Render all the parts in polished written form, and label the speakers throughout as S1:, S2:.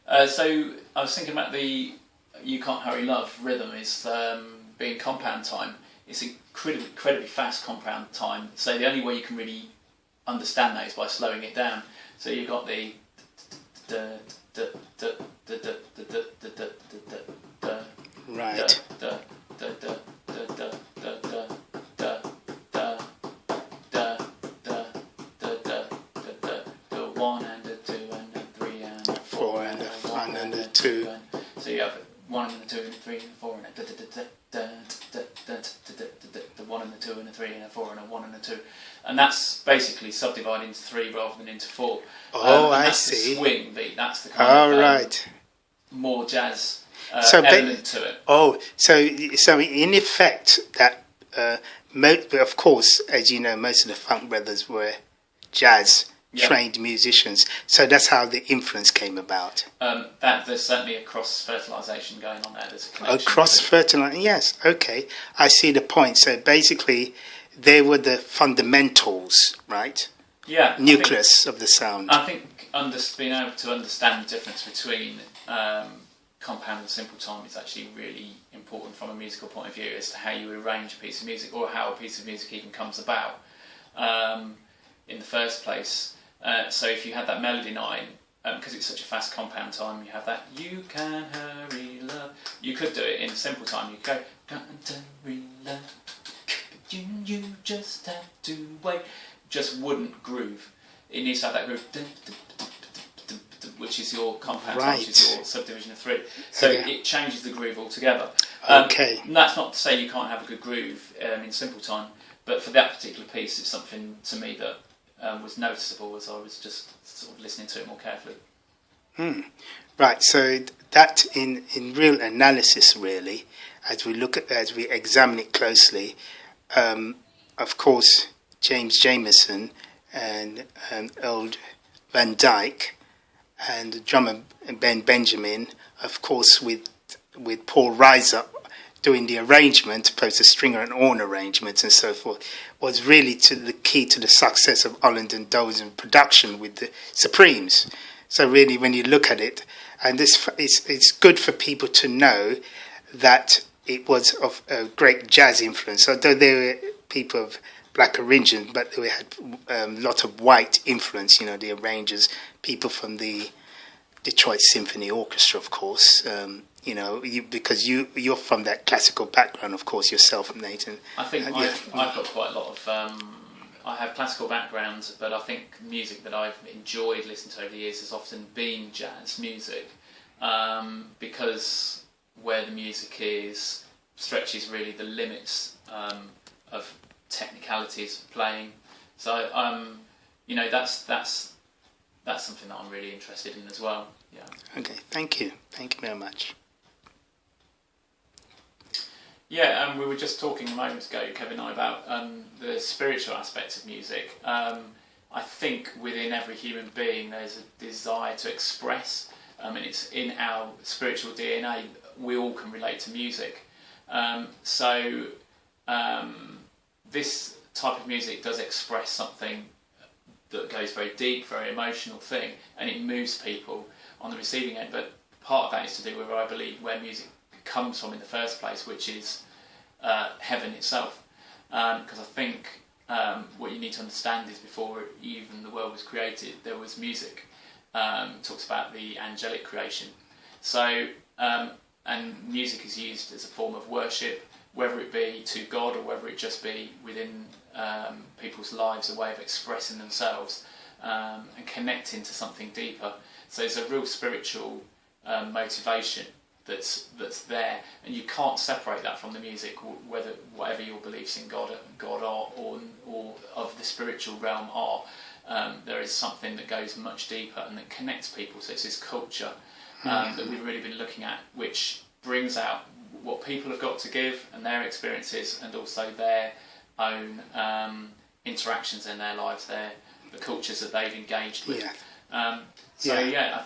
S1: So I was thinking about the "You Can't Hurry Love" rhythm is being compound time. It's incredibly fast compound time. So the only way you can really understand that is by slowing it down. So you've got the
S2: right.
S1: One and a two and a three and a
S2: Four and a one and a two.
S1: So you have one and a two and a three and a four and a the one and a two and a three and a four and a one and a two, and that's basically subdivided into three rather than into four.
S2: Oh, I
S1: that's
S2: see.
S1: The swing beat. That's the kind of
S2: right.
S1: More jazz
S2: So
S1: element to it.
S2: Oh, so in effect, that of course, as you know, most of the Funk Brothers were jazz trained musicians. So that's how the influence came about.
S1: That there's certainly a cross fertilization going on there. There's a connection.
S2: Cross fertilization. Yes. Okay, I see the point. So basically, they were the fundamentals, right?
S1: Yeah.
S2: Nucleus of the sound.
S1: I think being able to understand the difference between compound and simple time is actually really important from a musical point of view as to how you arrange a piece of music or how a piece of music even comes about in the first place. So if you had that melody line, because it's such a fast compound time, you have that "You can hurry love." You could do it in simple time. You could go "Can't hurry love, you just have to wait." Just wouldn't groove. It needs to have that groove, which is your compound time, which is your subdivision of three. So it changes the groove altogether.
S2: Okay.
S1: And that's not to say you can't have a good groove in simple time, but for that particular piece, it's something to me that was noticeable as I was just sort of listening to it more carefully.
S2: Right. So that in real analysis, really, as we examine it closely, of course, James Jamerson and Earl Van Dyke and drummer Ben Benjamin, of course, with Paul Reiser doing the arrangement, opposed to Stringer and Orne arrangements and so forth, was really the key to the success of Holland-Dozier production with the Supremes. So really, when you look at it, and it's good for people to know that it was of a great jazz influence, although they were people of black origin, but they had a lot of white influence, the arrangers, people from the Detroit Symphony Orchestra, of course, because you're from that classical background, of course, yourself, Nathan.
S1: I think I've got quite a lot of... I have classical background, but I think music that I've enjoyed listening to over the years has often been jazz music, because where the music is stretches really the limits of technicalities of playing. So that's something that I'm really interested in as well. Yeah.
S2: Okay, thank you very much.
S1: Yeah, we were just talking a moment ago, Kevin and I, about the spiritual aspects of music. I think within every human being there's a desire to express, and it's in our spiritual DNA. We all can relate to music. This type of music does express something that goes very deep, very emotional thing, and it moves people on the receiving end. But part of that is to do with, I believe, where music comes from in the first place, which is heaven itself. Because I think what you need to understand is before even the world was created, there was music. It talks about the angelic creation. So, and music is used as a form of worship, whether it be to God or whether it just be within people's lives, a way of expressing themselves and connecting to something deeper. So there's a real spiritual motivation that's there, and you can't separate that from the music, whatever your beliefs in God are or of the spiritual realm are. There is something that goes much deeper and that connects people. So it's this culture that we've really been looking at, which brings out what people have got to give and their experiences, and also their own interactions in their lives, the cultures that they've engaged with. I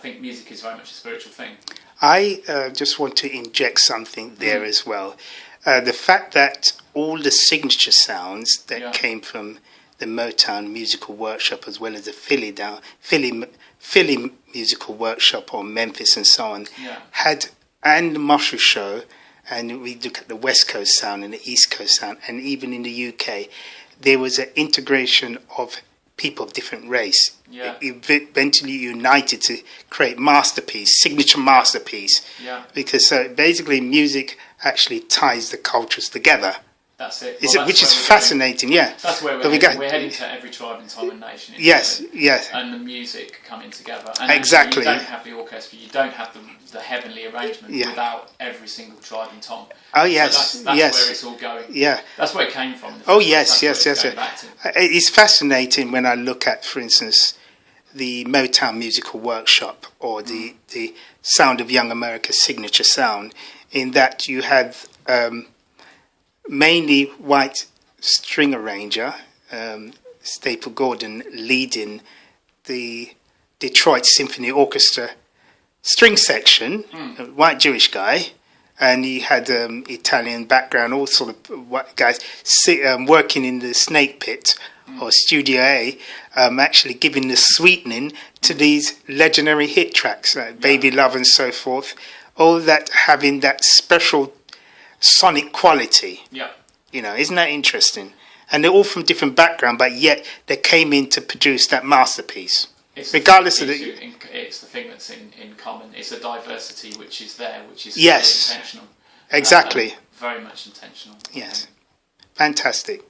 S1: think music is very much a spiritual thing.
S2: I just want to inject something there as well. The fact that all the signature sounds that came from the Motown musical workshop, as well as the Philly Musical Workshop or Memphis and so on,
S1: Yeah.
S2: and the Musher Show, and we look at the West Coast sound and the East Coast sound, and even in the UK, there was an integration of people of different race.
S1: Yeah.
S2: Eventually united to create signature masterpiece.
S1: Yeah.
S2: Because basically music actually ties the cultures together.
S1: That's it.
S2: Which is fascinating, yeah.
S1: That's where we're heading to every tribe and tongue and nation.
S2: Yes.
S1: And the music coming together. And
S2: exactly.
S1: You don't have the orchestra, you don't have the heavenly arrangement without every single tribe and tongue.
S2: Oh, yes.
S1: So that's where it's all going.
S2: Yeah.
S1: That's where it came from.
S2: Oh, yes. It's fascinating when I look at, for instance, the Motown Musical Workshop or the Sound of Young America's signature sound, in that you have mainly white string arranger, Staple Gordon, leading the Detroit Symphony Orchestra string section, a white Jewish guy, and he had Italian background, all sort of white guys working in the Snake Pit or Studio A, actually giving the sweetening to these legendary hit tracks like Baby Love and so forth, all that having that special sonic quality.
S1: Yeah.
S2: Isn't that interesting? And they're all from different background, but yet they came in to produce that masterpiece. It's the
S1: thing that's in common. It's a diversity which is there, which is
S2: yes,
S1: intentional.
S2: Exactly.
S1: Very much intentional.
S2: Yes. Fantastic.